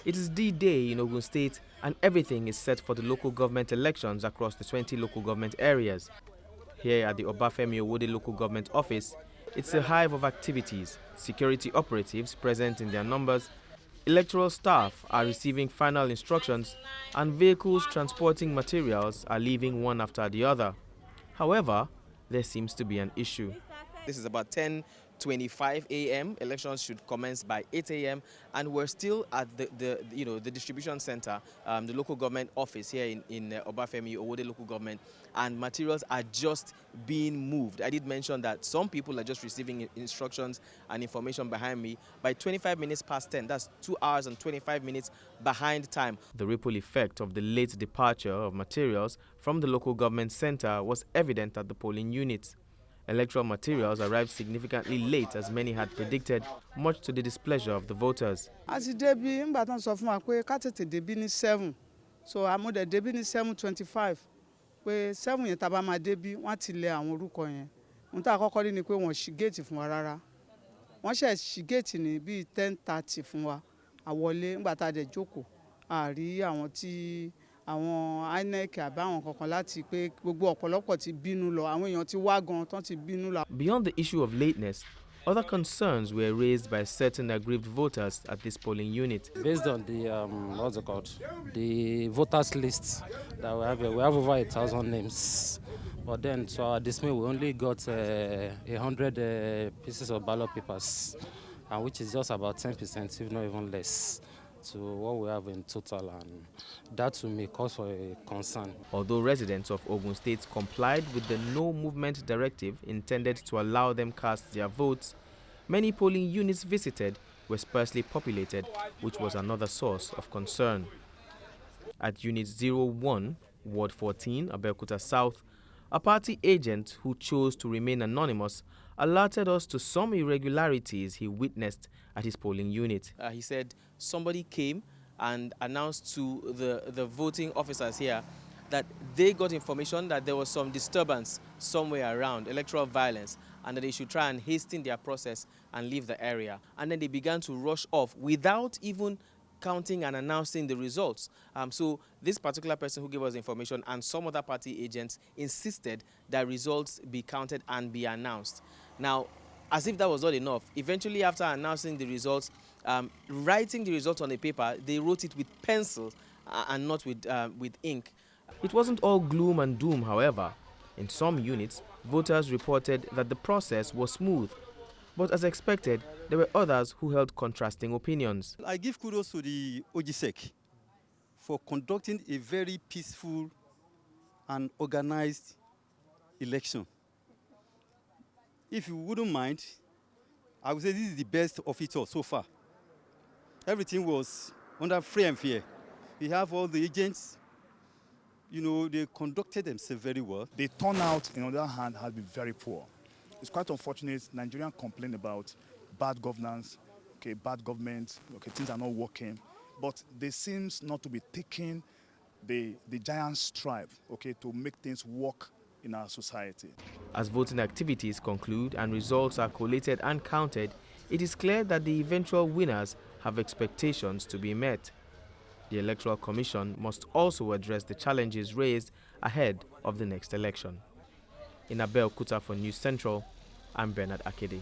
It is D-Day in Ogun State and everything is set for the local government elections across the 20 local government areas. Here at the Obafemi Awode local government office, it's a hive of activities, security operatives present in their numbers, electoral staff are receiving final instructions, and vehicles transporting materials are leaving one after the other. However, there seems to be an issue. This is about 10:25 a.m. Elections should commence by 8 a.m. and we're still at the distribution center, the local government office here in Obafemi Awode local government, and materials are just being moved. I did mention that some people are just receiving instructions and information behind me. By 25 minutes past 10, that's 2 hours and 25 minutes behind time. The ripple effect of the late departure of materials from the local government center was evident at the polling units. Electoral materials arrived significantly late as many had predicted, much to the displeasure of the voters. As it debut, in Baton of Makwe, Katete debut 7. So I'm on the debut 7:25. Where 7 yet about my debut, one till and Rukoyen. Unta according to one she gate from Rara. One she gate in be 10:30 from wa. I wole, but I de joko. Ari, I want tea. Àwọn INEC àbáwọn kankan láti pé gbogbo ọ̀pọ̀lọpọ̀ ti bínú lọ àwọn èèyàn ti wá gan tán ti bínú lọ. Beyond the issue of lateness, other concerns were raised by certain aggrieved voters at this polling unit. Based on the the voters list that we have over 1,000 names. But then, to our dismay, we only got 100 pieces of ballot papers, and which is just about 10%, if not even less, to what we have in total, and that will may cause for a concern. Although residents of Ogun State complied with the no movement directive intended to allow them cast their votes, many polling units visited were sparsely populated, which was another source of concern. At Unit 01, Ward 14, Abeokuta South, a party agent who chose to remain anonymous alerted us to some irregularities he witnessed at his polling unit. He said somebody came and announced to the voting officers here that they got information that there was some disturbance somewhere around, electoral violence, and that they should try and hasten their process and leave the area. And then they began to rush off without even counting and announcing the results. So this particular person who gave us information and some other party agents insisted that results be counted and be announced. Now, as if that was not enough, eventually after announcing the results, writing the results on the paper, they wrote it with pencil and not with ink. It wasn't all gloom and doom, however. In some units, voters reported that the process was smooth. But as expected, there were others who held contrasting opinions. I give kudos to the OGSEC for conducting a very peaceful and organized election. If you wouldn't mind, I would say this is the best of it all so far. Everything was under free and fair. We have all the agents, they conducted themselves very well. The turnout, on the other hand, has been very poor. It's quite unfortunate. Nigerians complain about bad governance, bad government, things are not working. But they seem not to be taking the giant strive, to make things work in our society. As voting activities conclude and results are collated and counted, it is clear that the eventual winners have expectations to be met. The Electoral Commission must also address the challenges raised ahead of the next election. In Abeokuta for News Central, I'm Bernard Akede.